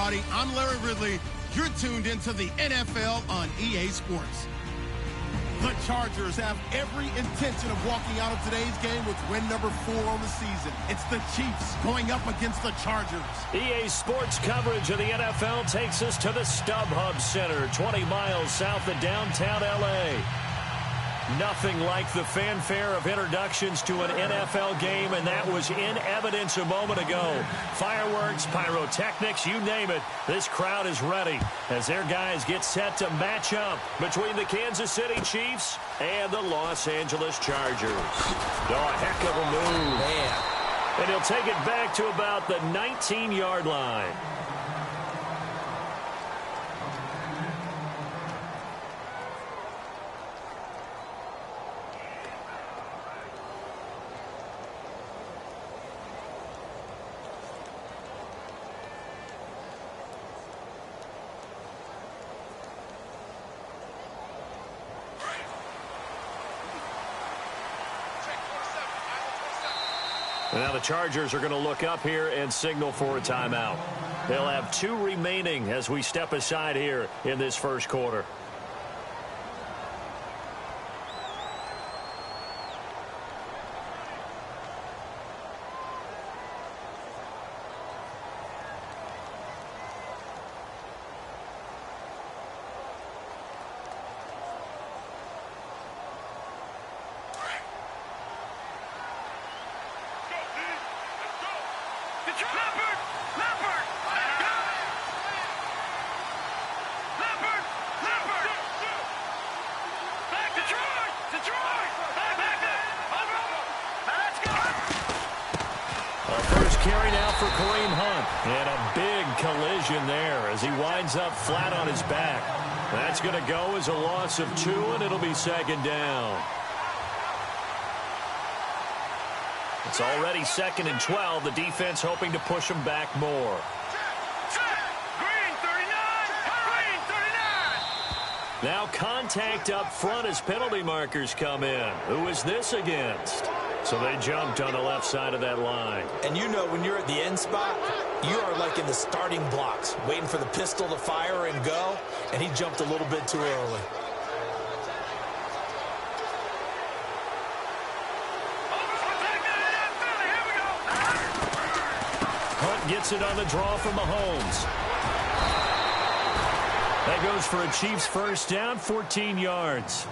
everybody. I'm Larry Ridley. You're tuned into the NFL on EA Sports. The Chargers have every intention of walking out of today's game with win number 4 on the season. It's the Chiefs going up against the Chargers. EA Sports coverage of the NFL takes us to the StubHub Center, 20 miles south of downtown L.A. Nothing like the fanfare of introductions to an NFL game, and that was in evidence a moment ago. Fireworks, pyrotechnics, you name it. This crowd is ready as their guys get set to match up between the Kansas City Chiefs and the Los Angeles Chargers. Oh, heck of a move. Man. And he'll take it back to about the 19-yard line. Now the Chargers are going to look up here and signal for a timeout. They'll have 2 remaining as we step aside here in this first quarter. Carry now for Kareem Hunt. And a big collision there as he winds up flat on his back. That's going to go as a loss of 2, and it'll be second down. It's already 2nd and 12. The defense hoping to push them back more. Now contact up front as penalty markers come in. Who is this against? So they jumped on the left side of that line. And you know when you're at the end spot, you are like in the starting blocks, waiting for the pistol to fire and go, and he jumped a little bit too early. Hunt gets it on the draw from Mahomes. That goes for a Chiefs first down, 14 yards.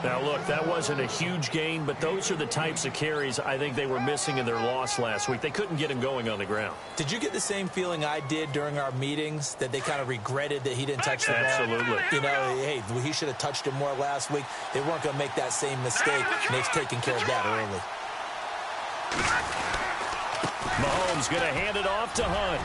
Now, look, that wasn't a huge gain, but those are the types of carries I think they were missing in their loss last week. They couldn't get him going on the ground. Did you get the same feeling I did during our meetings, that they kind of regretted that he didn't touch the ball? Absolutely. You know, hey, he should have touched him more last week. They weren't going to make that same mistake, and they've taken care of that early. Mahomes going to hand it off to Hunt.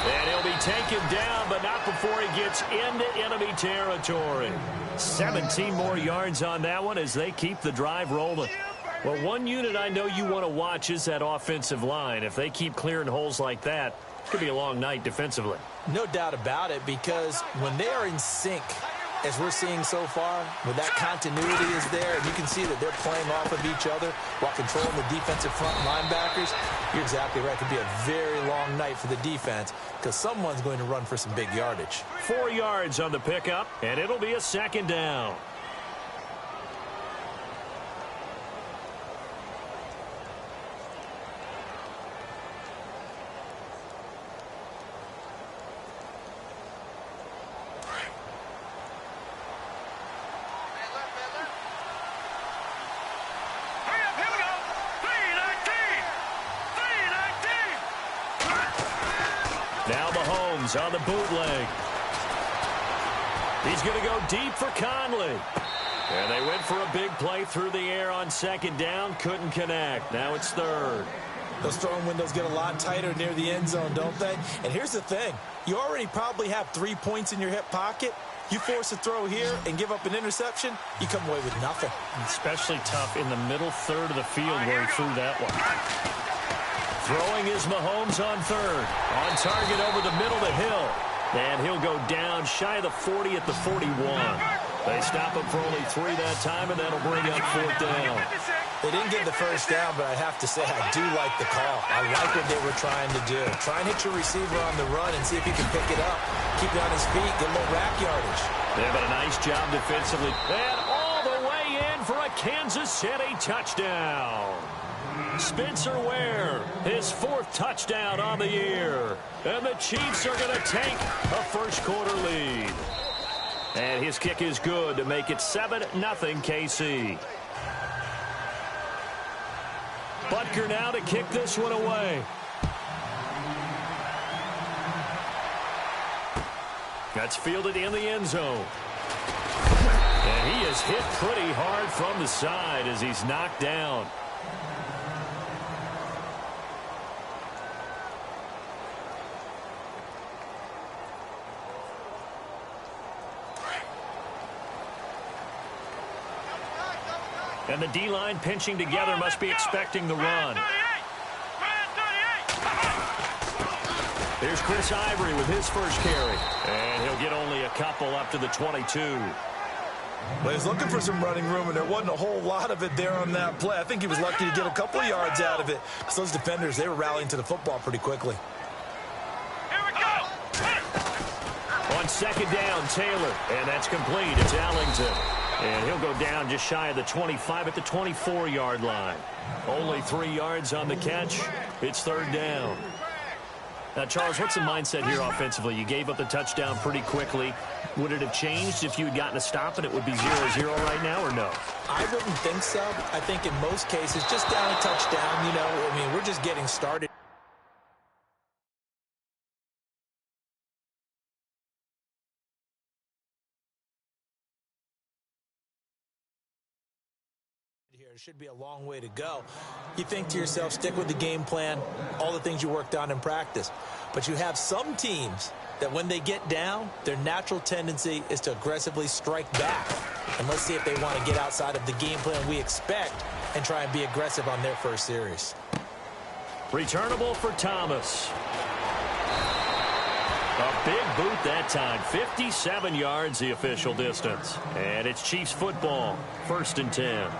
And he'll be taken down, but not before he gets into enemy territory. 17 more yards on that one as they keep the drive rolling. Well, one unit I know you want to watch is that offensive line. If they keep clearing holes like that, it could be a long night defensively. No doubt about it, because when they are in sync, as we're seeing so far, when that continuity is there, and you can see that they're playing off of each other while controlling the defensive front linebackers, you're exactly right. It could be a very long night for the defense because someone's going to run for some big yardage. 4 yards on the pickup, and it'll be a second down. Now Mahomes on the bootleg. He's going to go deep for Conley. And they went for a big play through the air on second down. Couldn't connect. Now it's third. Those throwing windows get a lot tighter near the end zone, don't they? And here's the thing. You already probably have 3 points in your hip pocket. You force a throw here and give up an interception, you come away with nothing. Especially tough in the middle third of the field where he threw that one. Throwing is Mahomes on third. On target over the middle to Hill. And he'll go down shy of the 40 at the 41. They stop him for only 3 that time, and that'll bring up fourth down. They didn't get the first down, but I have to say I do like the call. I like what they were trying to do. Try and hit your receiver on the run and see if he can pick it up. Keep it on his feet, get a little rack yardage. They've done a nice job defensively. And all the way in for a Kansas City touchdown. Spencer Ware, his 4th touchdown on the year. And the Chiefs are going to take a first-quarter lead. And his kick is good to make it 7-0 KC. Butker now to kick this one away. That's fielded in the end zone. And he is hit pretty hard from the side as he's knocked down. And the D-line pinching together, must be expecting the run. There's Chris Ivory with his first carry. And he'll get only a couple up to the 22. Well, he's looking for some running room, and there wasn't a whole lot of it there on that play. I think he was lucky to get a couple of yards out of it. Because those defenders, they were rallying to the football pretty quickly. Here we go. On second down, Taylor. And that's complete. It's Ellington. And he'll go down just shy of the 25 at the 24-yard line. Only 3 yards on the catch. It's 3rd down. Now, Charles, what's the mindset here offensively? You gave up the touchdown pretty quickly. Would it have changed if you had gotten a stop and it would be 0-0 right now, or no? I wouldn't think so. I think in most cases, just down a touchdown, you know, I mean, we're just getting started. It should be a long way to go. You think to yourself, stick with the game plan, all the things you worked on in practice. But you have some teams that when they get down, their natural tendency is to aggressively strike back. And let's see if they want to get outside of the game plan we expect and try and be aggressive on their first series. Returnable for Thomas. A big boot that time. 57 yards the official distance. And it's Chiefs football. 1st and 10.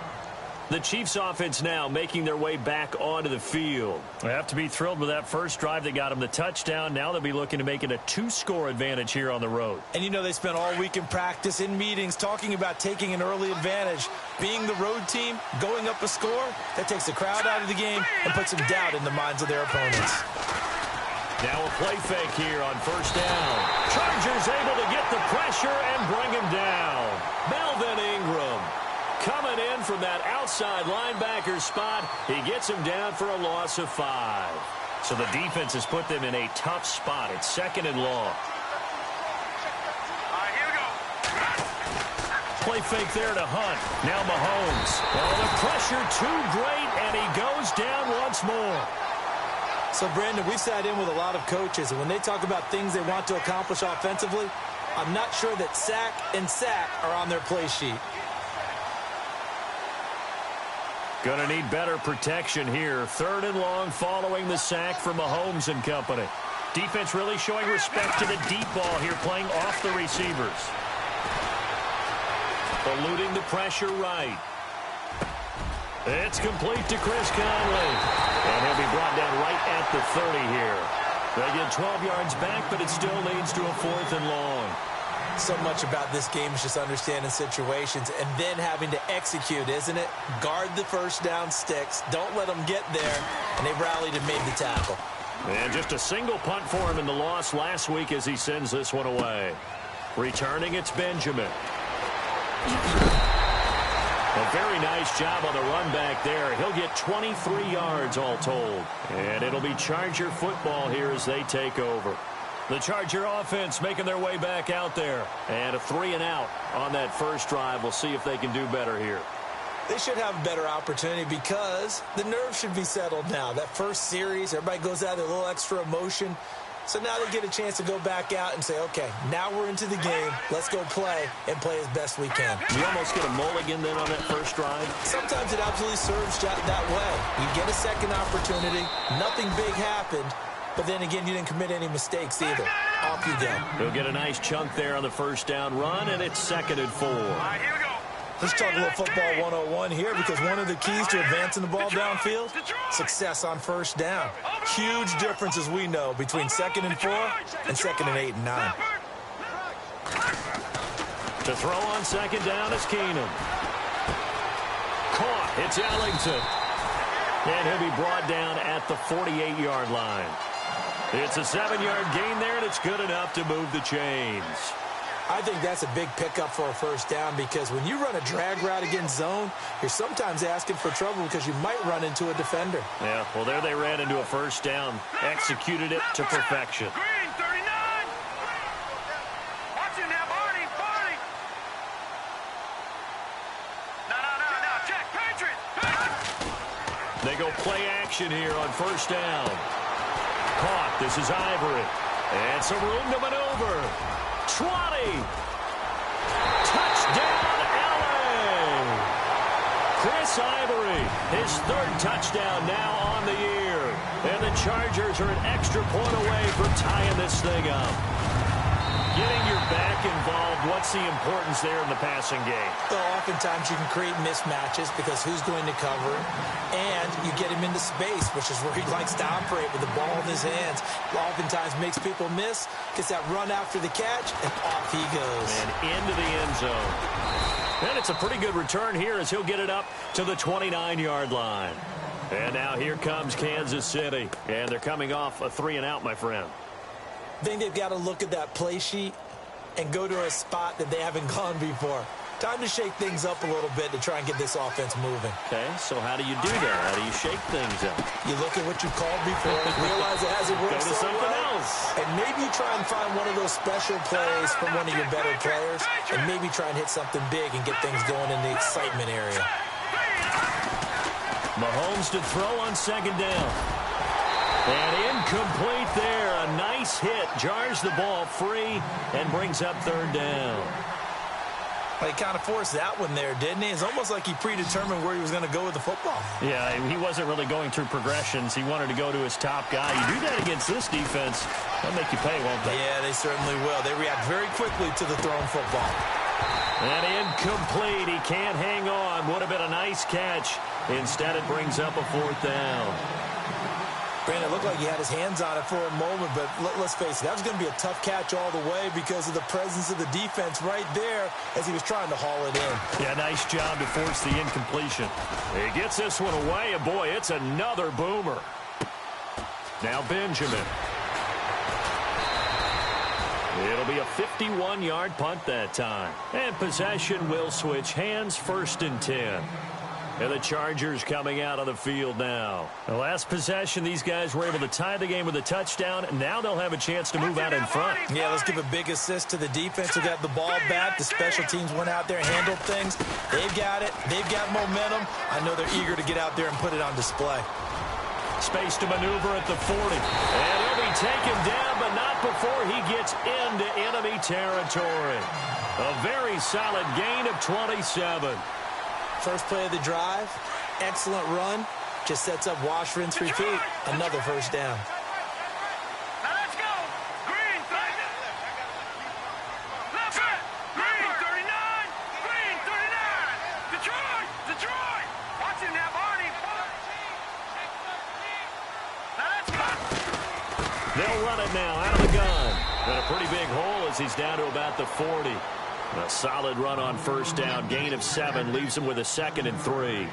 The Chiefs offense now making their way back onto the field. They have to be thrilled with that first drive that got them the touchdown. Now they'll be looking to make it a 2-score advantage here on the road. And you know they spent all week in practice, in meetings, talking about taking an early advantage. Being the road team, going up a score, that takes the crowd out of the game and puts some doubt in the minds of their opponents. Now a play fake here on 1st down. Chargers able to get the pressure and bring him down. Melvin Ingram coming in from that outside linebacker spot. He gets him down for a loss of 5. So the defense has put them in a tough spot. It's 2nd and long. Here we go. Play fake there to Hunt. Now Mahomes. Oh, the pressure too great, and he goes down once more. So, Brandon, we've sat in with a lot of coaches, and when they talk about things they want to accomplish offensively, I'm not sure that sack and sack are on their play sheet. Going to need better protection here. 3rd and long following the sack for Mahomes and company. Defense really showing respect to the deep ball here, playing off the receivers. Eluding the pressure right. It's complete to Chris Conley. And he'll be brought down right at the 30 here. They get 12 yards back, but it still leads to a 4th and long. So much about this game is just understanding situations and then having to execute, isn't it? Guard the first down sticks. Don't let them get there. And they rallied and made the tackle. And just a single punt for him in the loss last week as he sends this one away. Returning, it's Benjamin. A very nice job on the run back there. He'll get 23 yards all told. And it'll be Charger football here as they take over. The Charger offense making their way back out there. And a 3-and-out on that first drive. We'll see if they can do better here. They should have a better opportunity because the nerves should be settled now. That first series, everybody goes out with a little extra emotion. So now they get a chance to go back out and say, okay, now we're into the game. Let's go play and play as best we can. You almost get a mulligan then on that first drive? Sometimes it absolutely serves that way. You get a second opportunity. Nothing big happened. But then again, you didn't commit any mistakes either. Off you go. He'll get a nice chunk there on the first down run, and it's 2nd and 4. Here we go. Let's talk a little football 101 here, because one of the keys to advancing the ball downfield, success on first down. Huge difference, as we know, between 2nd and 4 and 2nd and 8 and 9. To throw on 2nd down is Keenum. Caught. It's Ellington. And he'll be brought down at the 48-yard line. It's a 7-yard gain there, and it's good enough to move the chains. I think that's a big pickup for a first down, because when you run a drag route against zone, you're sometimes asking for trouble because you might run into a defender. Yeah, well, there they ran into a first down. Executed it to perfection. Green, 39. Watch him now, Barney. No. Check, Patriot. They go play action here on first down. Caught. This is Ivory. And some room to maneuver. Trotty. Touchdown, LA. Chris Ivory, his 3rd touchdown now on the year. And the Chargers are an extra point away from tying this thing up. Getting your back involved, what's the importance there in the passing game? Well, oftentimes you can create mismatches because who's going to cover him, and you get him into space, which is where he likes to operate with the ball in his hands. Oftentimes makes people miss, gets that run after the catch, and off he goes. And into the end zone. And it's a pretty good return here as he'll get it up to the 29-yard line. And now here comes Kansas City, and they're coming off a 3-and-out, my friend. I think they've got to look at that play sheet and go to a spot that they haven't gone before. Time to shake things up a little bit to try and get this offense moving. Okay, so how do you do that? How do you shake things up? You look at what you called before, realize it hasn't worked Go to so something well, else. and maybe try and find one of those special plays from one of your better players, and maybe try and hit something big and get things going in the excitement area. Mahomes to throw on 2nd down. And incomplete there. A nice hit. Jars the ball free and brings up 3rd down. Well, he kind of forced that one there, didn't he? It's almost like he predetermined where he was going to go with the football. Yeah, he wasn't really going through progressions. He wanted to go to his top guy. You do that against this defense, they'll make you pay, won't they? Yeah, they certainly will. They react very quickly to the thrown football. And incomplete. He can't hang on. Would have been a nice catch. Instead, it brings up a 4th down. Brandon, it looked like he had his hands on it for a moment, but let's face it, that was going to be a tough catch all the way because of the presence of the defense right there as he was trying to haul it in. Yeah, nice job to force the incompletion. He gets this one away, and boy, it's another boomer. Now Benjamin. It'll be a 51-yard punt that time. And possession will switch hands, 1st and 10. And the Chargers coming out of the field now. The last possession, these guys were able to tie the game with a touchdown, and now they'll have a chance to move out in front. Yeah, let's give a big assist to the defense who got the ball back. The special teams went out there and handled things. They've got it. They've got momentum. I know they're eager to get out there and put it on display. Space to maneuver at the 40. And he'll be taken down, but not before he gets into enemy territory. A very solid gain of 27. First play of the drive, excellent run, just sets up wash, rinse, repeat. Another first down. Now let's go. Green, 39. Left it. Green, 39. Green, 39. Detroit. Watch him now, Barney. Now let's go. They'll run it now out of the gun. And a pretty big hole as he's down to about the 40. A solid run on first down. Gain of 7 leaves him with a 2nd and 3.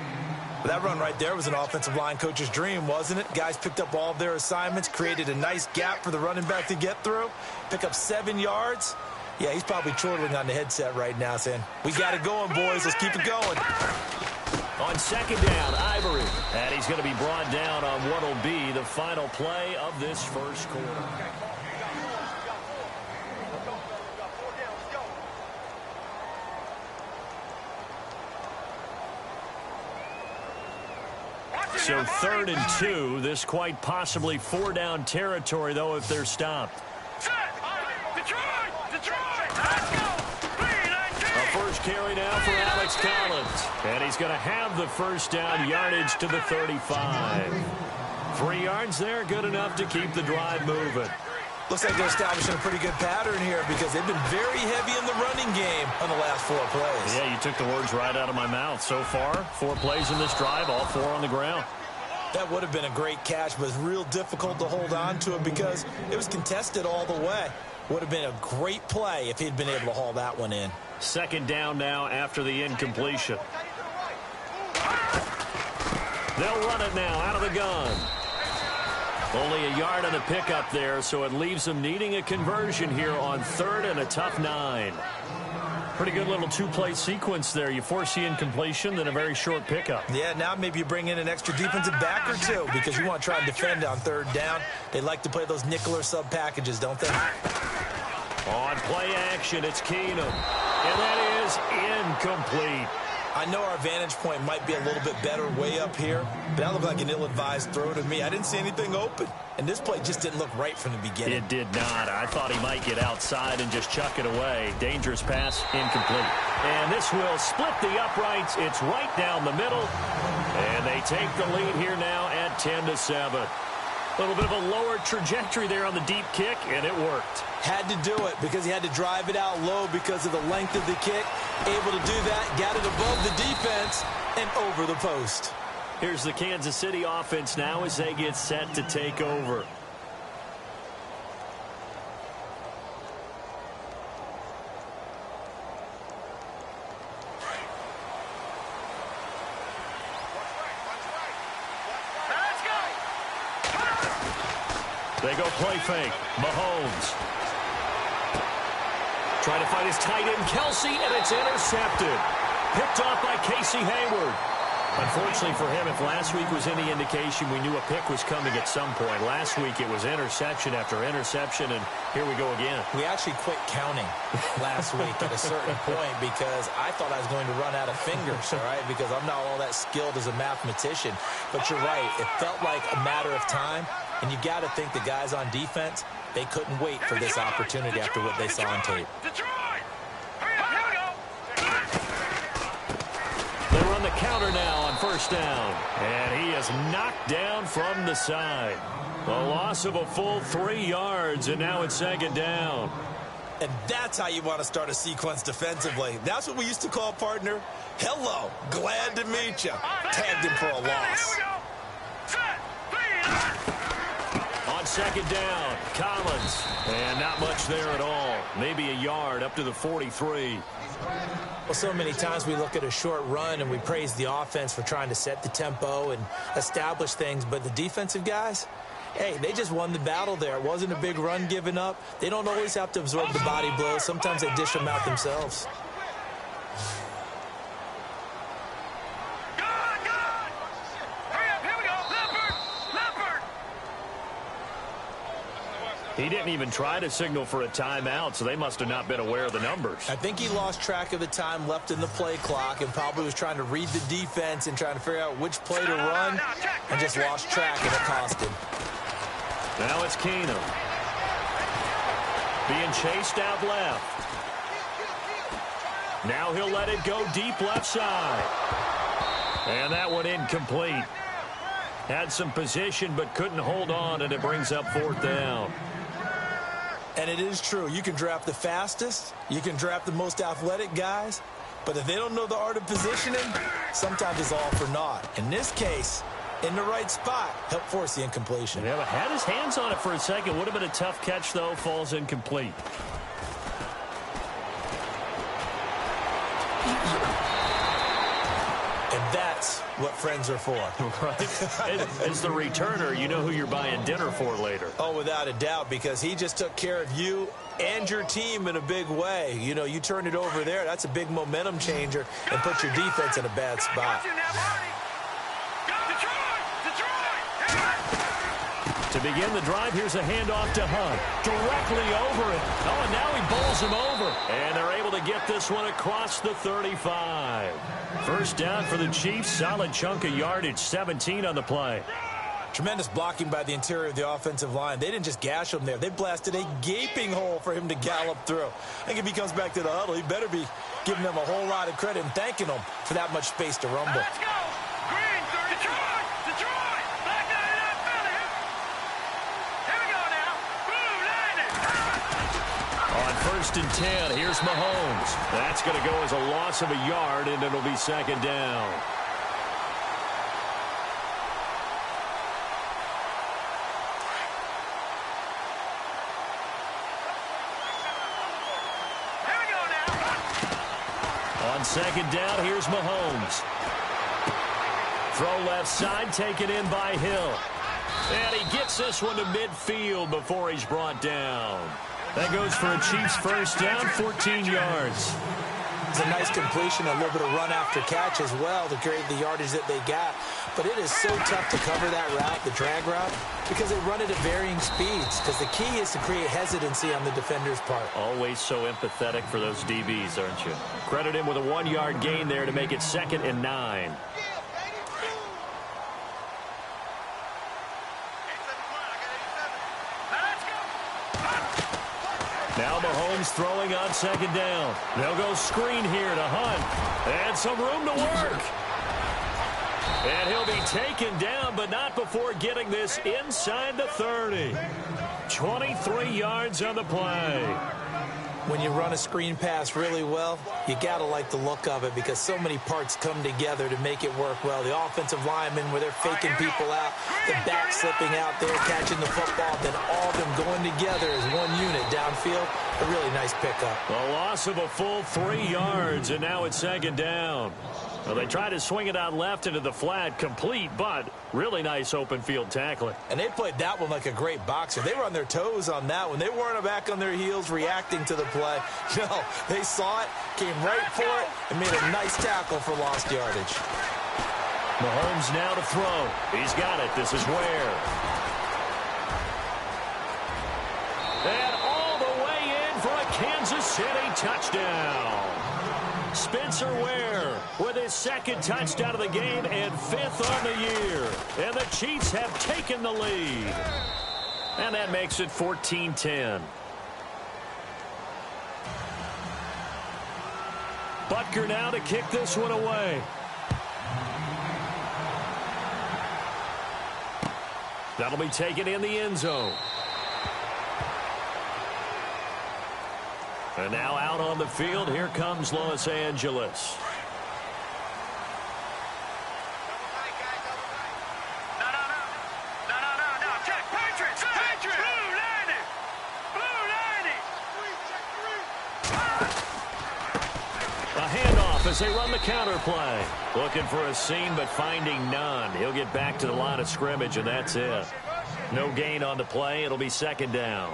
That run right there was an offensive line coach's dream, wasn't it? Guys picked up all of their assignments, created a nice gap for the running back to get through, pick up 7 yards. Yeah, he's probably chortling on the headset right now saying, we got it going, boys. Let's keep it going. On 2nd down, Ivory. And he's going to be brought down on what will be the final play of this first quarter. So 3rd and 2. This quite possibly 4-down territory, though, if they're stopped. Detroit. Let's go. A first carry now for Alex Collins. And he's going to have the first down, yardage to the 35. 3 yards there, good enough to keep the drive moving. Looks like they're establishing a pretty good pattern here because they've been very heavy in the running game on the last 4 plays. Yeah, you took the words right out of my mouth. So far, 4 plays in this drive, all 4 on the ground. That would have been a great catch, but it's real difficult to hold on to it because it was contested all the way. Would have been a great play if he'd been able to haul that one in. Second down now after the incompletion. They'll run it now out of the gun. Only a yard on the pickup there, so it leaves them needing a conversion here on 3rd and a tough 9. Pretty good little 2-play sequence there. You force the incompletion, then a very short pickup. Yeah, now maybe you bring in an extra defensive back or 2 because you want to try and defend on 3rd down. They like to play those nickel or sub packages, don't they? On play action, it's Keenum. And that is incomplete. I know our vantage point might be a little bit better way up here, but that looked like an ill-advised throw to me. I didn't see anything open, and this play just didn't look right from the beginning. It did not. I thought he might get outside and just chuck it away. Dangerous pass, incomplete. And this will split the uprights. It's right down the middle, and they take the lead here now at 10-7. A little bit of a lower trajectory there on the deep kick, and it worked. Had to do it because he had to drive it out low because of the length of the kick. Able to do that, got it above the defense and over the post. Here's the Kansas City offense now as they get set to take over. They go play fake. Mahomes. Trying to find his tight end, Kelsey, and it's intercepted. Picked off by Casey Hayward. Unfortunately for him, if last week was any indication, we knew a pick was coming at some point. Last week it was interception after interception, and here we go again. We actually quit counting last week at a certain point because I thought I was going to run out of fingers, all right, because I'm not all that skilled as a mathematician. But you're right. It felt like a matter of time, and you got to think the guys on defense, they couldn't wait for this opportunity after what they saw on tape. They run the counter now on 1st down. And he is knocked down from the side. A loss of a full 3 yards, and now it's 2nd down. And that's how you want to start a sequence defensively. That's what we used to call, partner, hello, glad to meet you. Tagged him for a loss. On 2nd down, Collins. And not much there at all. Maybe a yard up to the 43. Well, so many times we look at a short run and we praise the offense for trying to set the tempo and establish things, but the defensive guys, hey, they just won the battle there. It wasn't a big run given up. They don't always have to absorb the body blows. Sometimes they dish them out themselves. He didn't even try to signal for a timeout, so they must have not been aware of the numbers. I think he lost track of the time left in the play clock and probably was trying to read the defense and trying to figure out which play to run and just lost track, and it cost him. Now it's Keenum. Being chased out left. Now he'll let it go deep left side. And that one incomplete. Had some position but couldn't hold on, and it brings up 4th down. And it is true. You can draft the fastest. You can draft the most athletic guys. But if they don't know the art of positioning, sometimes it's all for naught. In this case, in the right spot, helped force the incompletion. Yeah, but had his hands on it for a second. Would have been a tough catch, though. Falls incomplete. And that's what friends are for. Right. As the returner, you know who you're buying dinner for later. Oh, without a doubt, because he just took care of you and your team in a big way. You know, you turn it over there, that's a big momentum changer and put your defense in a bad spot. To begin the drive, here's a handoff to Hunt. Directly over it. Oh, and now he bowls him over. And they're able to get this one across the 35. 1st down for the Chiefs. Solid chunk of yardage. 17 on the play. Tremendous blocking by the interior of the offensive line. They didn't just gash him there. They blasted a gaping hole for him to gallop through. I think if he comes back to the huddle, he better be giving them a whole lot of credit and thanking them for that much space to rumble. Let's go! Green, Detroit! Detroit! Black 99 Philly! Here we go now. Blue 90! first and 10. Here's Mahomes. That's going to go as a loss of a yard, and it'll be second down. On second down, here's Mahomes. Throw left side, taken in by Hill. And he gets this one to midfield before he's brought down. That goes for a Chiefs first down, 14 yards. It's a nice completion, a little bit of run after catch as well to create the yardage that they got. But it is so tough to cover that route, the drag route, because they run it at varying speeds. Because the key is to create hesitancy on the defender's part. Always so empathetic for those DBs, aren't you? Credit him with a 1-yard gain there to make it 2nd and 9. Now Mahomes throwing on second down. They'll go screen here to Hunt. And some room to work. And he'll be taken down, but not before getting this inside the 30. 23 yards on the play. When you run a screen pass really well, you got to like the look of it because so many parts come together to make it work well. The offensive linemen, where they're faking people out, the back slipping out there, catching the football, then all of them going together as one unit downfield. A really nice pickup. A loss of a full 3 yards, and now it's second down. Well, they tried to swing it out left into the flat, complete, but really nice open field tackling. And they played that one like a great boxer. They were on their toes on that one. They weren't back on their heels reacting to the play. No, they saw it, came right for it, and made a nice tackle for lost yardage. Mahomes now to throw. He's got it. This is Ware. And all the way in for a Kansas City touchdown. Spencer Ware with his 2nd touchdown of the game and 5th on the year. And the Chiefs have taken the lead. And that makes it 14-10. Butker now to kick this one away. That'll be taken in the end zone. And now out on the field, here comes Los Angeles. No. Check. Patriots. Blue 90. A handoff as they run the counter play. Looking for a seam, but finding none. He'll get back to the line of scrimmage, and that's it. No gain on the play. It'll be second down.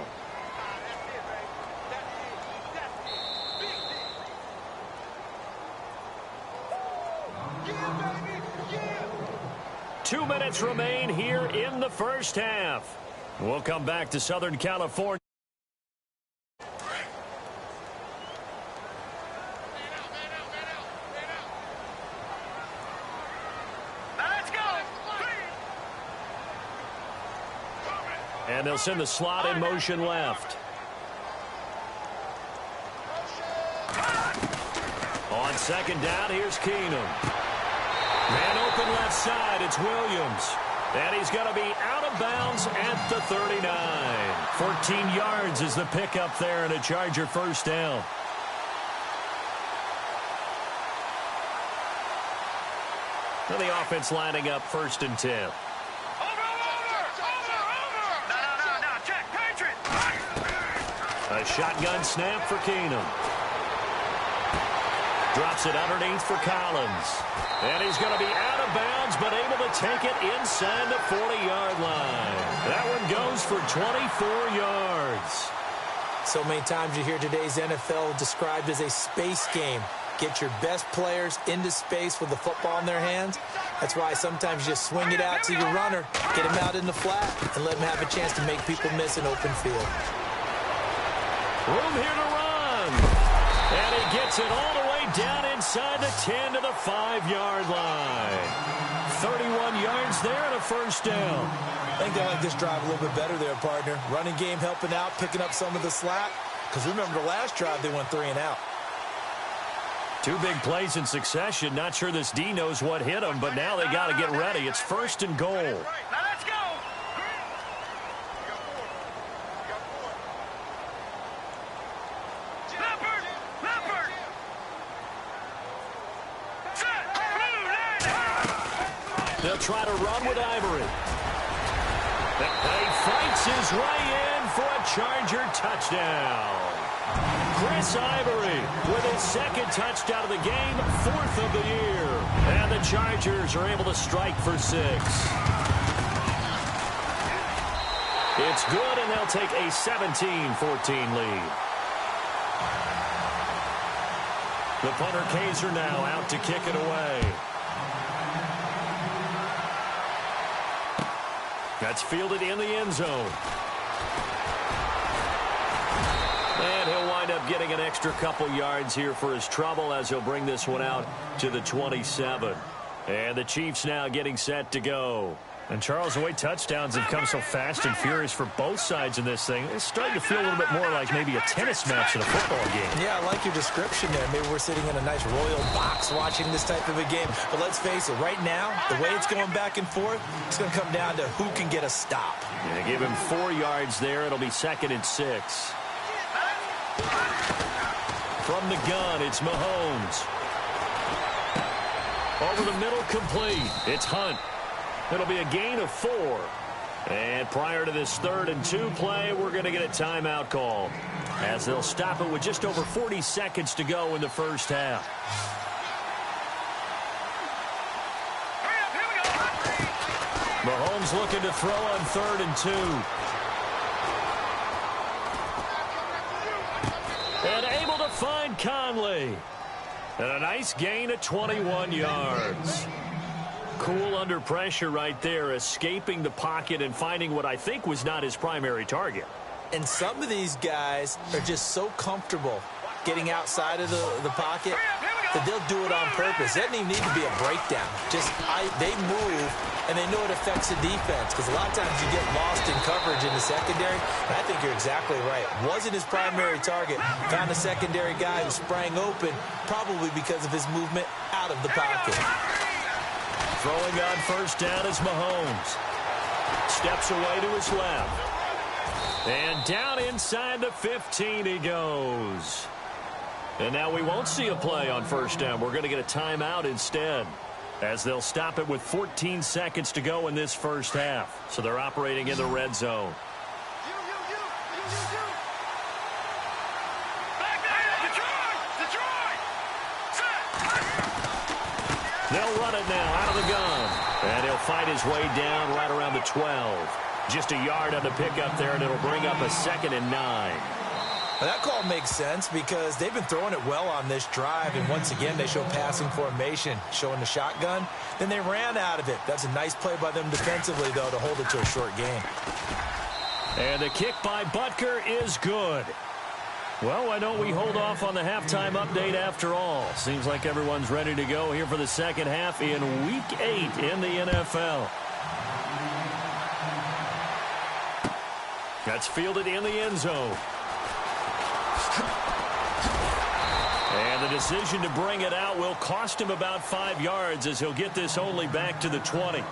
Two minutes remain here in the first half. We'll come back to Southern California. Let's go. And they'll send the slot in motion left. On second down, here's Keenum. Man open left side, it's Williams. And he's going to be out of bounds at the 39. 14 yards is the pickup there and a Charger first down. And the offense lining up 1st and 10. Over. No. Check. Patriots. A shotgun snap for Keenum. Drops it underneath for Collins. And he's going to be out of bounds, but able to take it inside the 40-yard line. That one goes for 24 yards. So many times you hear today's NFL described as a space game. Get your best players into space with the football in their hands. That's why sometimes you just swing it out to your runner, get him out in the flat, and let him have a chance to make people miss an open field. Room here to run. And he gets it all the way down inside the 10 to the 5-yard line. 31 yards there and a first down. I think they like this drive a little bit better there, partner. Running game helping out, picking up some of the slack. Because remember, the last drive they went 3 and out. Two big plays in succession. Not sure this D knows what hit him, but now they got to get ready. It's 1st and goal. Now let's go. They'll try to run with Ivory. He fights his way in for a Charger touchdown. Chris Ivory with his second touchdown of the game, 4th of the year. And the Chargers are able to strike for 6. It's good, and they'll take a 17-14 lead. The punter Kaiser now out to kick it away. That's fielded in the end zone. And he'll wind up getting an extra couple yards here for his trouble as he'll bring this one out to the 27. And the Chiefs now getting set to go. And, Charles, the way touchdowns have come so fast and furious for both sides in this thing, it's starting to feel a little bit more like maybe a tennis match than a football game. Yeah, I like your description there. Maybe we're sitting in a nice royal box watching this type of a game. But let's face it, right now, the way it's going back and forth, it's going to come down to who can get a stop. Yeah, give him 4 yards there. It'll be 2nd and 6. From the gun, it's Mahomes. Over the middle, complete. It's Hunt. It'll be a gain of 4. And prior to this 3rd and 2 play, we're going to get a timeout call, as they'll stop it with just over 40 seconds to go in the first half. Mahomes looking to throw on 3rd and 2. And able to find Conley. And a nice gain of 21 yards. Cool under pressure right there, escaping the pocket and finding what I think was not his primary target. And some of these guys are just so comfortable getting outside of the pocket that they'll do it on purpose. It doesn't even need to be a breakdown. They move, and they know it affects the defense, because a lot of times you get lost in coverage in the secondary, and I think you're exactly right. Wasn't his primary target. Found a secondary guy who sprang open, probably because of his movement out of the pocket. Throwing on first down is Mahomes. Steps away to his left. And down inside the 15 he goes. And now we won't see a play on first down. We're going to get a timeout instead, as they'll stop it with 14 seconds to go in this first half. So they're operating in the red zone. They'll run it now out of the gun. And he'll fight his way down right around the 12. Just a yard on the pickup there, and it'll bring up a 2nd and 9. Now that call makes sense because they've been throwing it well on this drive, and once again they show passing formation, showing the shotgun. Then they ran out of it. That's a nice play by them defensively, though, to hold it to a short gain. And the kick by Butker is good. Well, why don't we hold off on the halftime update after all? Seems like everyone's ready to go here for the second half in Week 8 in the NFL. That's fielded in the end zone. And the decision to bring it out will cost him about 5 yards, as he'll get this only back to the 20.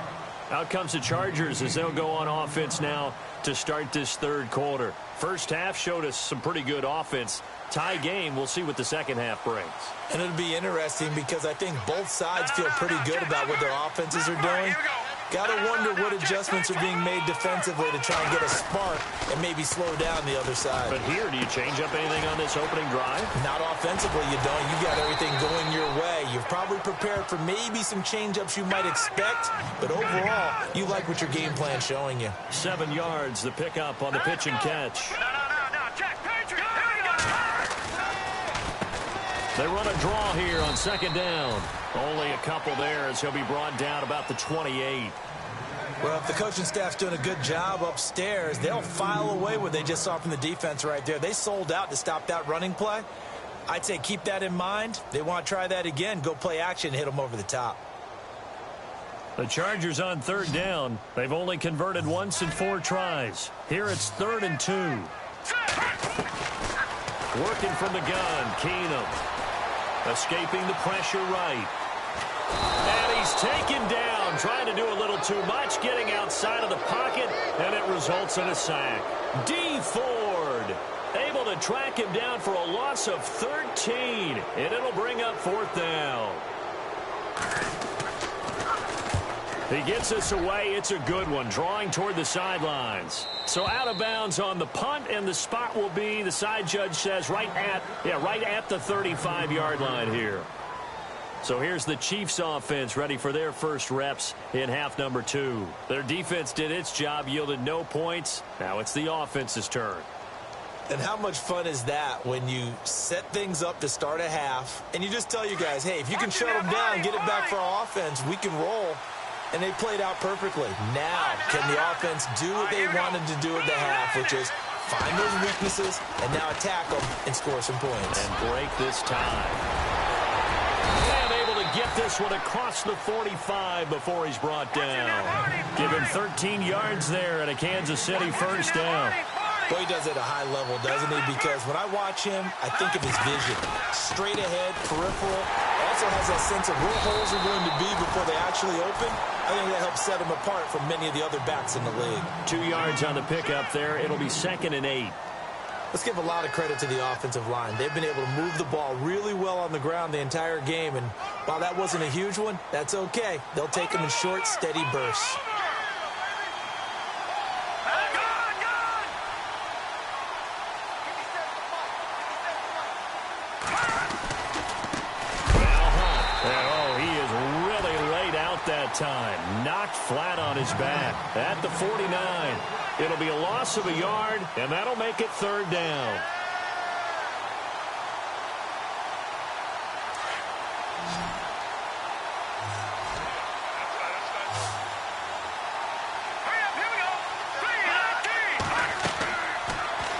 Out comes the Chargers as they'll go on offense now to start this third quarter. First half showed us some pretty good offense. Tie game, we'll see what the second half brings. And it'll be interesting because I think both sides feel pretty good about what their offenses are doing. Got to wonder what adjustments are being made defensively to try and get a spark and maybe slow down the other side. But here, do you change up anything on this opening drive? Not offensively, you don't. You got everything going your way. You've probably prepared for maybe some change-ups you might expect, but overall, you like what your game plan's showing you. 7 yards, the pickup on the pitch and catch. They run a draw here on second down. Only a couple there as he'll be brought down about the 28. Well, if the coaching staff's doing a good job upstairs, they'll file away what they just saw from the defense right there. They sold out to stop that running play. I'd say keep that in mind. They want to try that again. Go play action, hit them over the top. The Chargers on third down. They've only converted once in 4 tries. Here it's 3rd and 2. Working from the gun, Keenum. Escaping the pressure right. And he's taken down, trying to do a little too much, getting outside of the pocket, and it results in a sack. D. Ford able to track him down for a loss of 13, and it'll bring up 4th down. He gets us away. It's a good one, drawing toward the sidelines. So out of bounds on the punt, and the spot will be, the side judge says, right at the 35-yard line here. So here's the Chiefs offense ready for their first reps in half number 2. Their defense did its job, yielded no points. Now it's the offense's turn. And how much fun is that when you set things up to start a half, and you just tell you guys, hey, if you can shut them down, get it back for our offense, we can roll. And they played out perfectly. Now, can the offense do what they wanted to do at the half, which is find those weaknesses and now attack them and score some points. And break this tie. And able to get this one across the 45 before he's brought down. Give him 13 yards there and a Kansas City first down. Boy, he does it at a high level, doesn't he? Because when I watch him, I think of his vision. Straight ahead, peripheral. Also has that sense of where holes are going to be before they actually open. I think that helps set him apart from many of the other backs in the league. 2 yards on the pickup there. It'll be 2nd and 8. Let's give a lot of credit to the offensive line. They've been able to move the ball really well on the ground the entire game. And while that wasn't a huge one, that's okay. They'll take them in short, steady bursts. That time knocked flat on his back at the 49. It'll be a loss of a yard, and that'll make it 3rd down.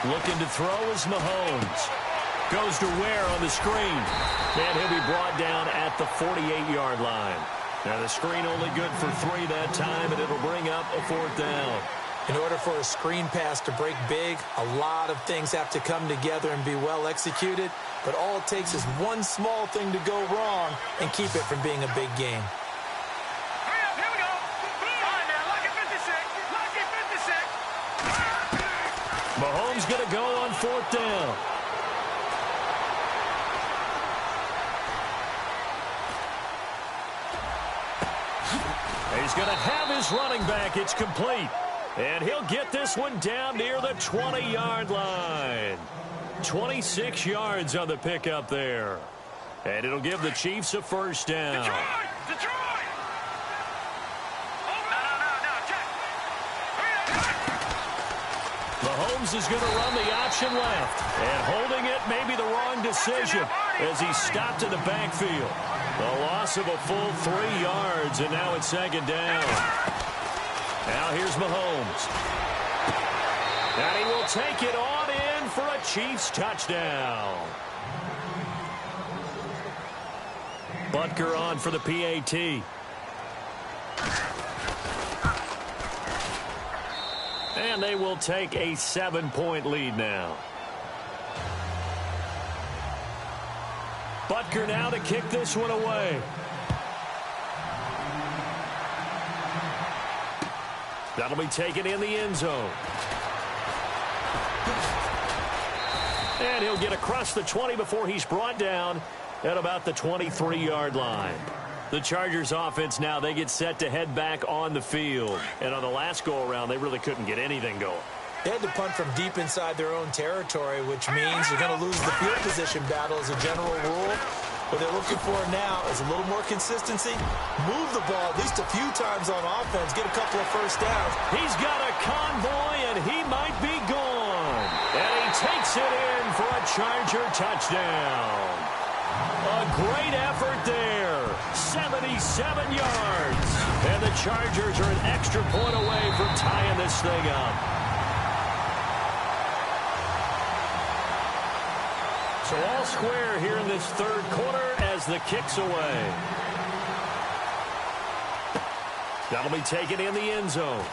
Looking to throw is Mahomes. Goes to Ware on the screen, and he'll be brought down at the 48-yard line. Now the screen only good for 3 that time, and it'll bring up a 4th down. In order for a screen pass to break big, a lot of things have to come together and be well executed. But all it takes is one small thing to go wrong and keep it from being a big game. Here we go. Lucky 56. Lucky 56. Mahomes going to go on 4th down. He's going to have his running back. It's complete. And he'll get this one down near the 20-yard line. 26 yards on the pickup there. And it'll give the Chiefs a first down. Detroit! Mahomes is going to run the option left. And holding it may be the wrong decision as he stopped in the backfield. A loss of a full 3 yards, and now it's 2nd down. Now here's Mahomes. And he will take it on in for a Chiefs touchdown. Butker on for the PAT. And they will take a 7-point lead now. Butker now to kick this one away. That'll be taken in the end zone. And he'll get across the 20 before he's brought down at about the 23-yard line. The Chargers offense now, they get set to head back on the field. And on the last go-around, they really couldn't get anything going. They had to punt from deep inside their own territory, which means you're going to lose the field position battle as a general rule. What they're looking for now is a little more consistency. Move the ball at least a few times on offense. Get a couple of first downs. He's got a convoy, and he might be gone. And he takes it in for a Charger touchdown. A great effort there. 77 yards. And the Chargers are an extra point away from tying this thing up. So all square here in this 3rd quarter as the kick's away. That'll be taken in the end zone.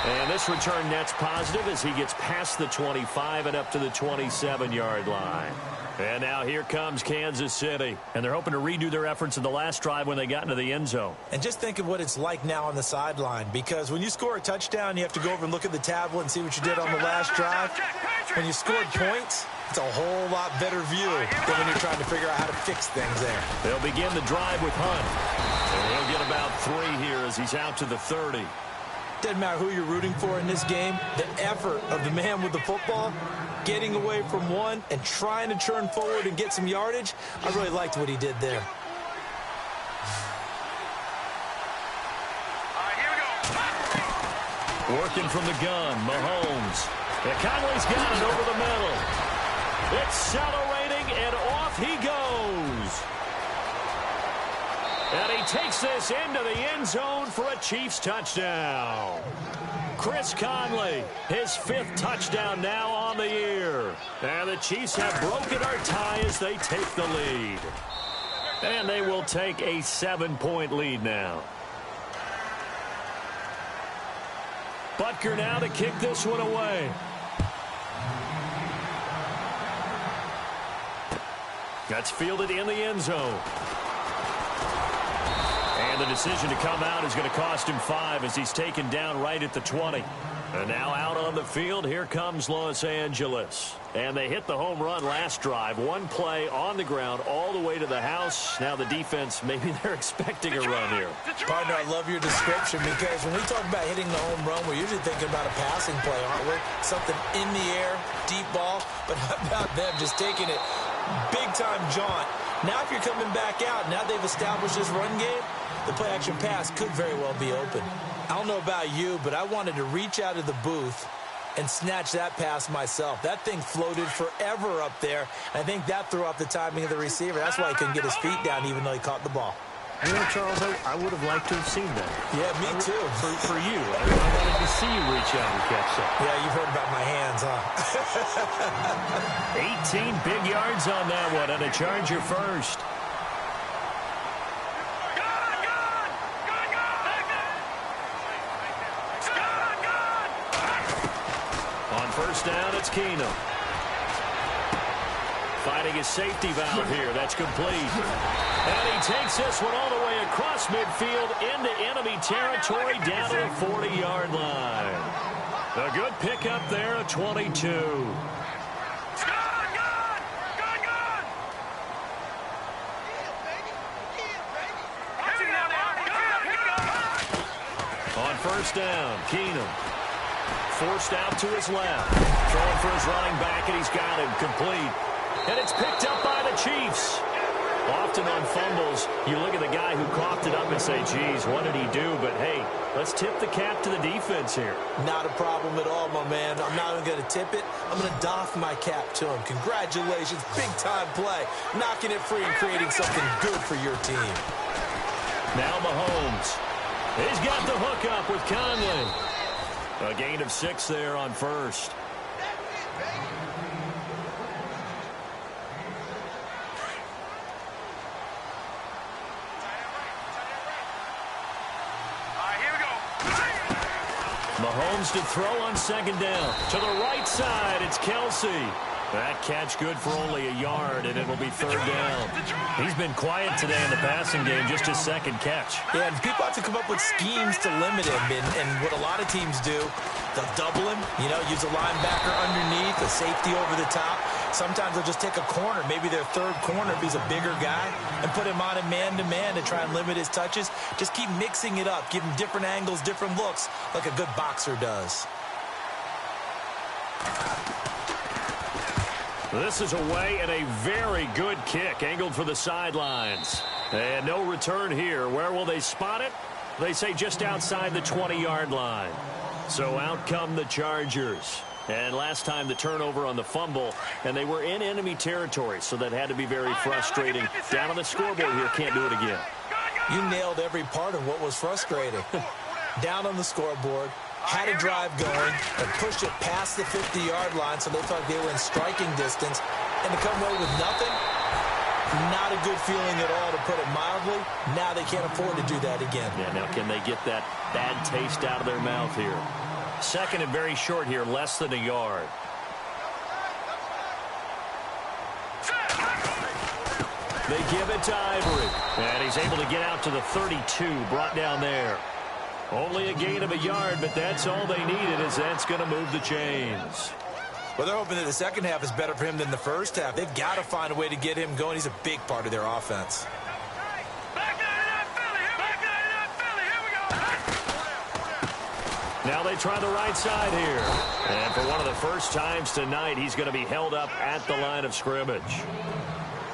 And this return net's positive as he gets past the 25 and up to the 27-yard line. And now here comes Kansas City. And they're hoping to redo their efforts in the last drive when they got into the end zone. And just think of what it's like now on the sideline. Because when you score a touchdown, you have to go over and look at the tablet and see what you did on the last drive. When you scored points, It's a whole lot better view than when you're trying to figure out how to fix things there. They'll begin the drive with Hunt. And he'll get about 3 here as he's out to the 30. Doesn't matter who you're rooting for in this game. The effort of the man with the football, getting away from one and trying to turn forward and get some yardage, I really liked what he did there. Working from the gun, Mahomes. Conley's got it over the middle. Accelerating, and off he goes. And he takes this into the end zone for a Chiefs touchdown. Chris Conley, his 5th touchdown now on the year. And the Chiefs have broken our tie as they take the lead. And they will take a 7-point lead now. Butker now to kick this one away. That's fielded in the end zone. And the decision to come out is going to cost him 5 as he's taken down right at the 20. And now out on the field, here comes Los Angeles. And they hit the home run last drive. 1 play on the ground all the way to the house. Now the defense, maybe they're expecting a run here. Partner, I love your description because when we talk about hitting the home run, we're usually thinking about a passing play, aren't we? Something in the air, deep ball. But how about them just taking it big-time jaunt? Now if you're coming back out, now they've established this run game, the play-action pass could very well be open. I don't know about you, but I wanted to reach out of the booth and snatch that pass myself. That thing floated forever up there. I think that threw off the timing of the receiver. That's why he couldn't get his feet down even though he caught the ball. You know, Charles, I would have liked to have seen that. Yeah, me too. For you. I wanted to see you reach out and catch that. Yeah, you've heard about my hands, huh? 18 big yards on that one, and a Charger first. On first down, it's Keenum. Fighting his safety valve here. That's complete. And he takes this one all the way across midfield into enemy territory down to the 40-yard line. A good pickup there at 22. On first down, Keenum. Forced out to his left. Throwing for his running back, and he's got him complete. And it's picked up by the Chiefs. Often on fumbles, you look at the guy who coughed it up and say, geez, what did he do? But, hey, let's tip the cap to the defense here. Not a problem at all, my man. I'm not even going to tip it. I'm going to doff my cap to him. Congratulations. Big-time play. Knocking it free and creating something good for your team. Now Mahomes. He's got the hook up with Conley. A gain of 6 there on first. Mahomes to throw on second down. To the right side, it's Kelsey. That catch good for only a yard, and it'll be third down. He's been quiet today in the passing game, just his second catch. Yeah, and people have to come up with schemes to limit him, and what a lot of teams do, they'll double him, use a linebacker underneath, a safety over the top. Sometimes they'll just take a corner, maybe their third corner if he's a bigger guy, and put him on a man-to-man to try and limit his touches. Just keep mixing it up, give him different angles, different looks, like a good boxer does. This is away and a very good kick, angled for the sidelines. And no return here. Where will they spot it? They say just outside the 20-yard line. So out come the Chargers. And last time the turnover on the fumble, and they were in enemy territory, so that had to be very frustrating. Down on the scoreboard here, can't do it again. You nailed every part of what was frustrating. Down on the scoreboard, had a drive going, and pushed it past the 50-yard line, so they thought they were in striking distance, and to come away with nothing, not a good feeling at all, to put it mildly. Now they can't afford to do that again. Yeah, now can they get that bad taste out of their mouth here? Second and very short here, less than a yard. They give it to Ivory. And he's able to get out to the 32, brought down there. Only a gain of a yard, but that's all they needed, as that's going to move the chains. Well, they're hoping that the second half is better for him than the first half. They've got to find a way to get him going. He's a big part of their offense. Now they try the right side here. And for one of the first times tonight, he's going to be held up at the line of scrimmage.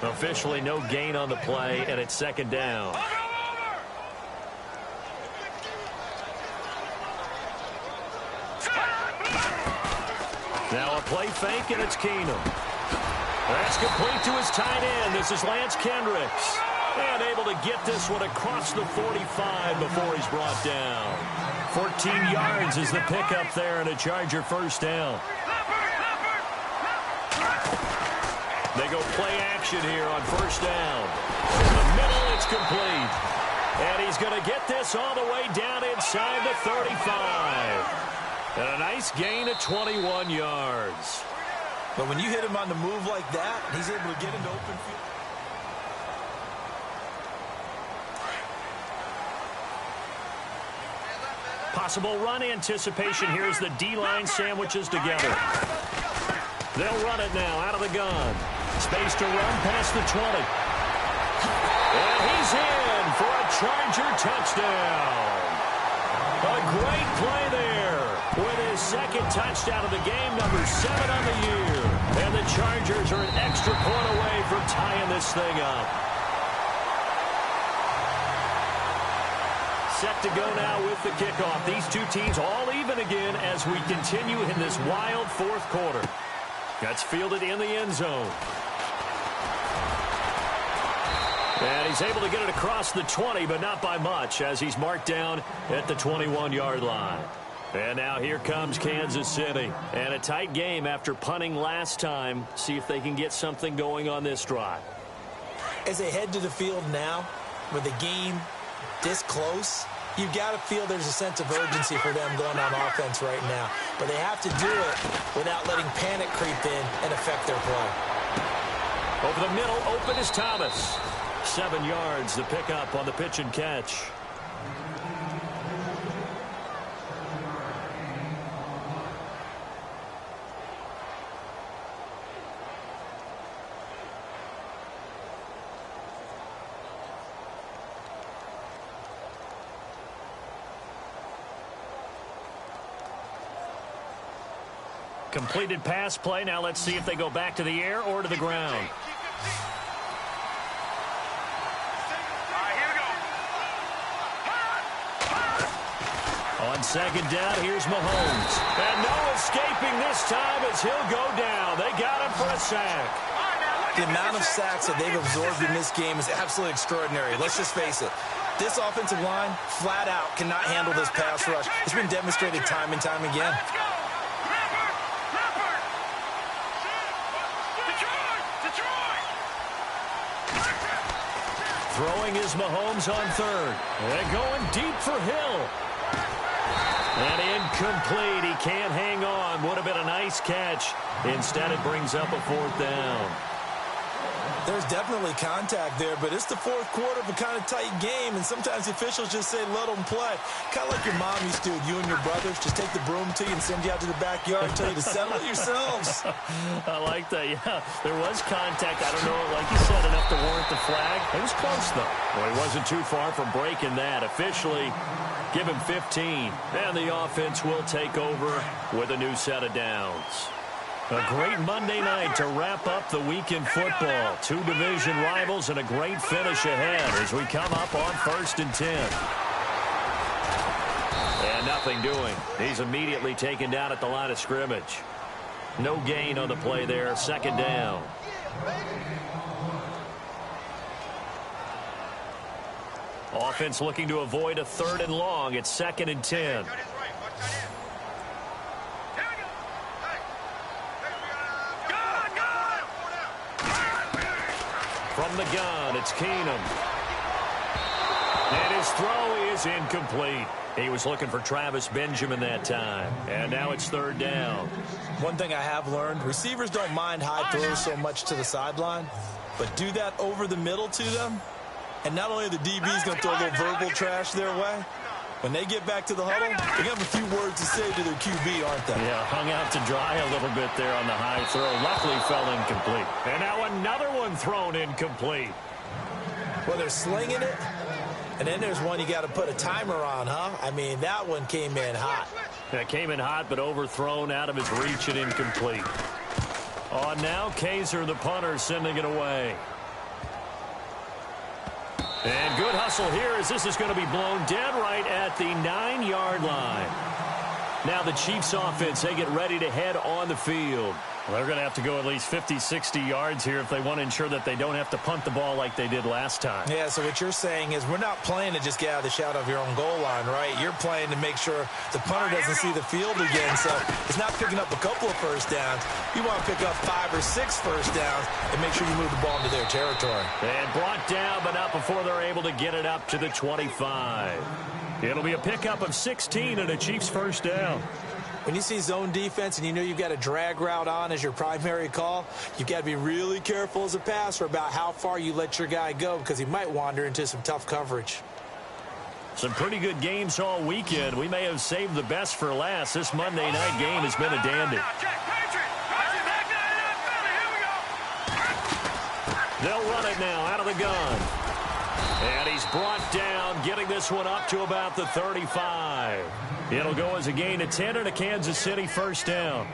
Officially no gain on the play, and it's second down. Now a play fake, and it's Keenum. That's complete to his tight end. This is Lance Kendricks. And able to get this one across the 45 before he's brought down. 14 yards is the pickup there, and a Charger first down. They go play action here on first down. In the middle, it's complete. And he's going to get this all the way down inside the 35. And a nice gain of 21 yards. But when you hit him on the move like that, he's able to get into open field. Possible run anticipation here as the D-line sandwiches together. They'll run it now out of the gun. Space to run past the 20. And he's in for a Charger touchdown. A great play there with his second touchdown of the game, number 7 on the year. And the Chargers are an extra point away from tying this thing up. Set to go now with the kickoff. These two teams all even again as we continue in this wild fourth quarter. That's fielded in the end zone. And he's able to get it across the 20, but not by much, as he's marked down at the 21-yard line. And now here comes Kansas City. And a tight game after punting last time. See if they can get something going on this drive. As they head to the field now, with the game this close, you've got to feel there's a sense of urgency for them going on offense right now. But they have to do it without letting panic creep in and affect their play. Over the middle, open is Thomas. 7 yards, the pickup on the pitch and catch. Completed pass play. Now let's see if they go back to the air or to the ground. On second down, here's Mahomes. And no escaping this time as he'll go down. They got him for a sack. The amount of sacks that they've absorbed in this game is absolutely extraordinary. Let's just face it. This offensive line, flat out, cannot handle this pass rush. It's been demonstrated time and time again. Throwing is Mahomes on third. And going deep for Hill. And incomplete. He can't hang on. Would have been a nice catch. Instead, it brings up a fourth down. There's definitely contact there, but it's the fourth quarter of a kind of tight game, and sometimes the officials just say, let them play. Kind of like your mom used to, you and your brothers, just take the broom to you and send you out to the backyard and tell you to settle it yourselves. I like that, yeah. There was contact. I don't know, like you said, enough to warrant the flag. It was close, though. Well, he wasn't too far from breaking that. Officially, give him 15, and the offense will take over with a new set of downs. A great Monday night to wrap up the week in football. Two division rivals and a great finish ahead as we come up on 1st and 10. And nothing doing. He's immediately taken down at the line of scrimmage. No gain on the play there. Second down. Offense looking to avoid a 3rd and long. It's 2nd and 10. From the gun, it's Keenum. And his throw is incomplete. He was looking for Travis Benjamin that time. And now it's 3rd down. One thing I have learned, receivers don't mind high throws so much to the sideline, but do that over the middle to them, and not only are the DBs going to throw a little verbal trash their way, When they get back to the huddle, they're going to have a few words to say to their QB, aren't they? Yeah, hung out to dry a little bit there on the high throw. Luckily fell incomplete. And now another one thrown incomplete. Well, they're slinging it, and then there's one you got to put a timer on, huh? I mean, that one came in hot. That came in hot, but overthrown out of its reach and incomplete. On now, Kaiser, the punter, sending it away. And good hustle here as this is going to be blown dead right at the 9-yard line. Now the Chiefs offense, they get ready to head on the field. Well, they're going to have to go at least 50, 60 yards here if they want to ensure that they don't have to punt the ball like they did last time. Yeah, so what you're saying is we're not playing to just get out of the shadow of your own goal line, right? You're playing to make sure the punter doesn't see the field again. So it's not picking up a couple of first downs. You want to pick up 5 or 6 first downs and make sure you move the ball into their territory. And brought down, but not before they're able to get it up to the 25. It'll be a pickup of 16 and a Chiefs first down. When you see zone defense and you know you've got a drag route on as your primary call, you've got to be really careful as a passer about how far you let your guy go because he might wander into some tough coverage. Some pretty good games all weekend. We may have saved the best for last. This Monday night game has been a dandy. They'll run it now out of the gun. And he's brought down, getting this one up to about the 35. It'll go as a gain of 10 and a Kansas City first down.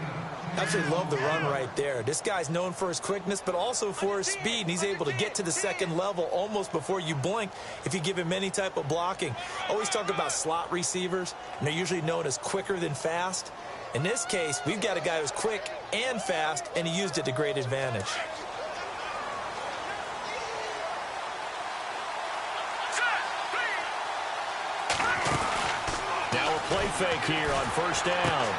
Absolutely love the run right there. This guy's known for his quickness, but also for his speed. And he's able to get to the second level almost before you blink if you give him any type of blocking. Always talk about slot receivers, and they're usually known as quicker than fast. In this case, we've got a guy who's quick and fast, and he used it to great advantage. Now a play fake here on first down.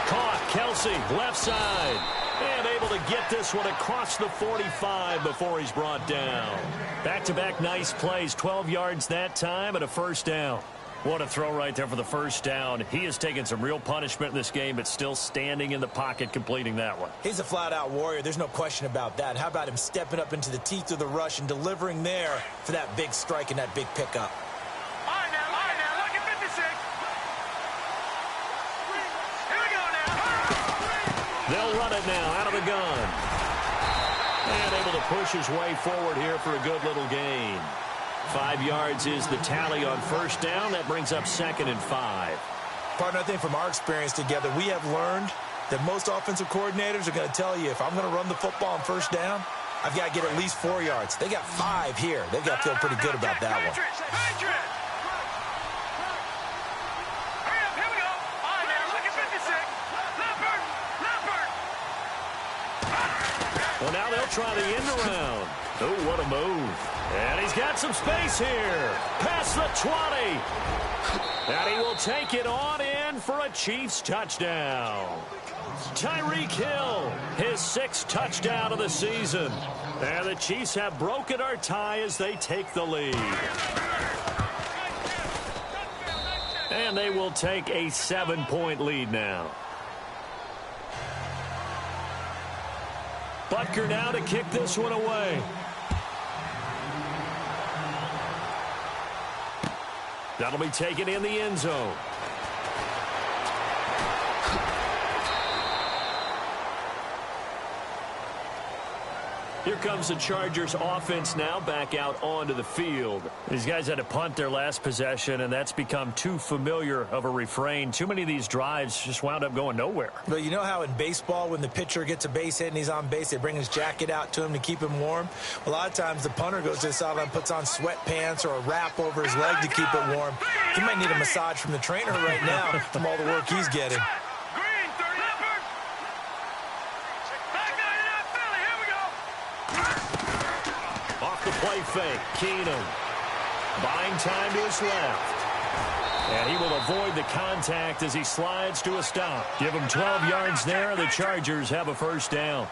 Caught, Kelsey, left side. And able to get this one across the 45 before he's brought down. Back-to-back nice plays, 12 yards that time and a first down. What a throw right there for the first down. He has taken some real punishment in this game, but still standing in the pocket completing that one. He's a flat-out warrior. There's no question about that. How about him stepping up into the teeth of the rush and delivering there for that big strike and that big pickup? They'll run it now out of the gun. And able to push his way forward here for a good little gain. 5 yards is the tally on first down. That brings up 2nd and 5. Partner, I think from our experience together, we have learned that most offensive coordinators are going to tell you, if I'm going to run the football on first down, I've got to get at least 4 yards. They got 5 here. They've got to feel pretty good about that one. Well, now they'll try the end around. Oh, what a move. And he's got some space here. Past the 20. And he will take it on in for a Chiefs touchdown. Tyreek Hill, his 6th touchdown of the season. And the Chiefs have broken our tie as they take the lead. And they will take a 7-point lead now. Butker now to kick this one away. That'll be taken in the end zone. Here comes the Chargers offense now back out onto the field. These guys had to punt their last possession, and that's become too familiar of a refrain. Too many of these drives just wound up going nowhere. But you know how in baseball, when the pitcher gets a base hit and he's on base, they bring his jacket out to him to keep him warm? A lot of times the punter goes to the sideline, puts on sweatpants or a wrap over his leg to keep it warm. He might need a massage from the trainer right now from all the work he's getting. Play fake, Keenum. Buying time to his left. And he will avoid the contact as he slides to a stop. Give him 12 yards there. The Chargers have a first down.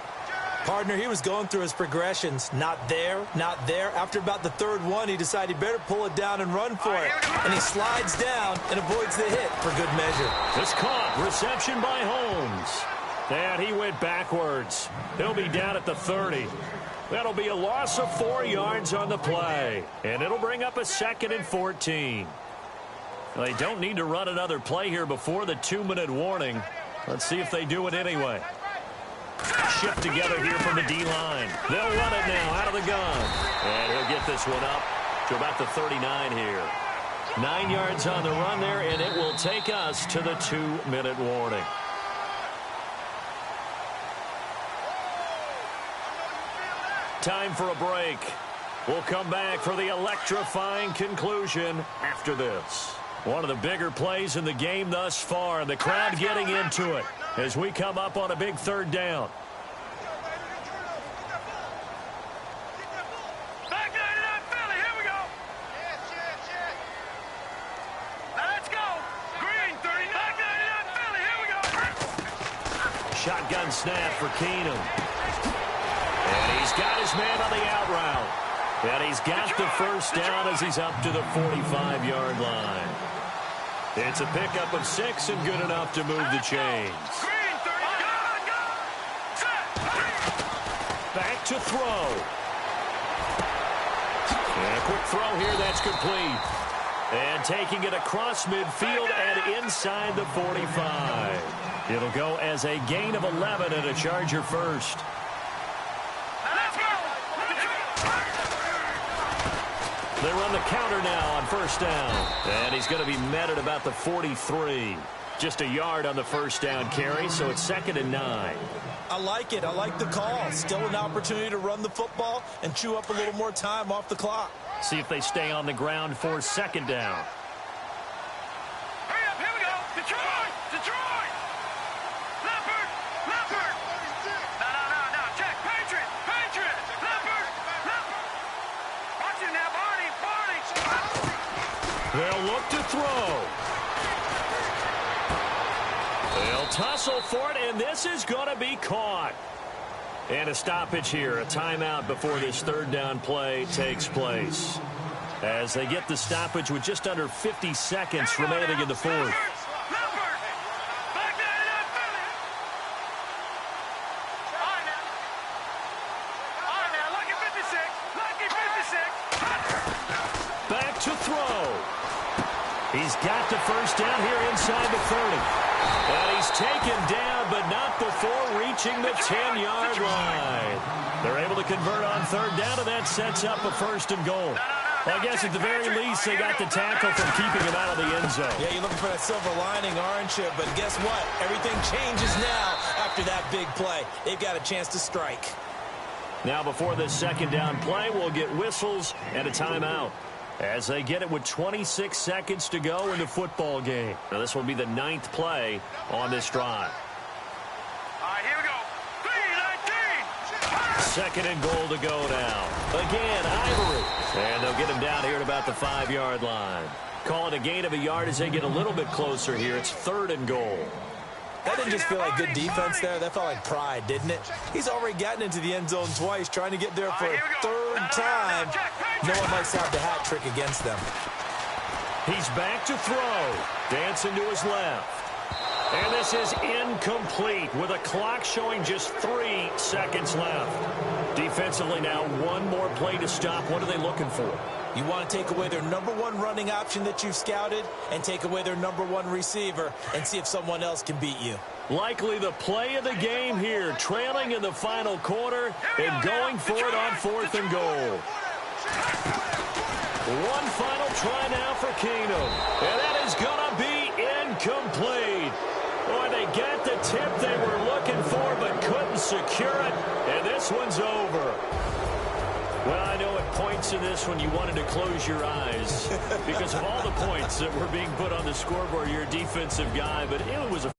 Partner, he was going through his progressions. Not there, not there. After about the 3rd one, he decided he better pull it down and run for it. And he slides down and avoids the hit for good measure. It's caught. Reception by Holmes. And he went backwards. He'll be down at the 30. That'll be a loss of 4 yards on the play. And it'll bring up a 2nd and 14. They don't need to run another play here before the 2-minute warning. Let's see if they do it anyway. Shift together here from the D-line. They'll run it now out of the gun. And he'll get this one up to about the 39 here. 9 yards on the run there, and it will take us to the 2-minute warning. Time for a break. We'll come back for the electrifying conclusion after this. One of the bigger plays in the game thus far, and the crowd getting into it as we come up on a big third down. Back 99 Philly, here we go. Let's go. Green 30, back 99 Philly, here we go. Shotgun snap for Keenum. And he's got his man on the out route. And he's got the first down as he's up to the 45-yard line. It's a pickup of 6 and good enough to move the chains. Green 30, go. Set. Back to throw. And a quick throw here, that's complete. And taking it across midfield and inside the 45. It'll go as a gain of 11 and a Charger first. They run the counter now on first down. And he's going to be met at about the 43. Just a yard on the first down carry, so it's 2nd and 9. I like it. I like the call. Still an opportunity to run the football and chew up a little more time off the clock. See if they stay on the ground for 2nd down. Hurry up, here we go. Detroit, Detroit. Leopard, Leopard. No. Check, Patriot, Patriot. Leopard, Leopard. Watch it now, Barney, Barney. They'll look to throw. They'll tussle for it, and this is going to be caught. And a stoppage here, a timeout before this third down play takes place. As they get the stoppage with just under 50 seconds remaining in the fourth. Leopard, back 99 Philly. All right now, lucky 56, lucky 56. Back to throw. He's got the first down here inside the 30. And he's taken down, but not before reaching the 10-yard line. They're able to convert on third down, and that sets up a 1st and goal. Well, I guess at the very least, they got the tackle from keeping him out of the end zone. Yeah, you're looking for that silver lining, aren't you? But guess what? Everything changes now after that big play. They've got a chance to strike. Now, before this 2nd down play, we'll get whistles and a timeout as they get it with 26 seconds to go in the football game. Now, this will be the 9th play on this drive. All right, here we go. 2nd and goal to go now. Again, Ivory. And they'll get him down here at about the 5-yard line. Call it a gain of a yard as they get a little bit closer here. It's 3rd and goal. That didn't just feel like good defense there. That felt like pride, didn't it? He's already gotten into the end zone twice, trying to get there for a 3rd time. No one likes to have the hat trick against them. He's back to throw. Dancing to his left. And this is incomplete with a clock showing just 3 seconds left. Defensively now, one more play to stop. What are they looking for? You want to take away their #1 running option that you've scouted and take away their #1 receiver and see if someone else can beat you. Likely the play of the game here, trailing in the final quarter and going for it on 4th and goal. One final try now for Keenum. And that is going to be incomplete. Boy, they got the tip they were looking for but couldn't secure it. And this one's over. Well, I know at points in this one you wanted to close your eyes because of all the points that were being put on the scoreboard. You're a defensive guy, but it was a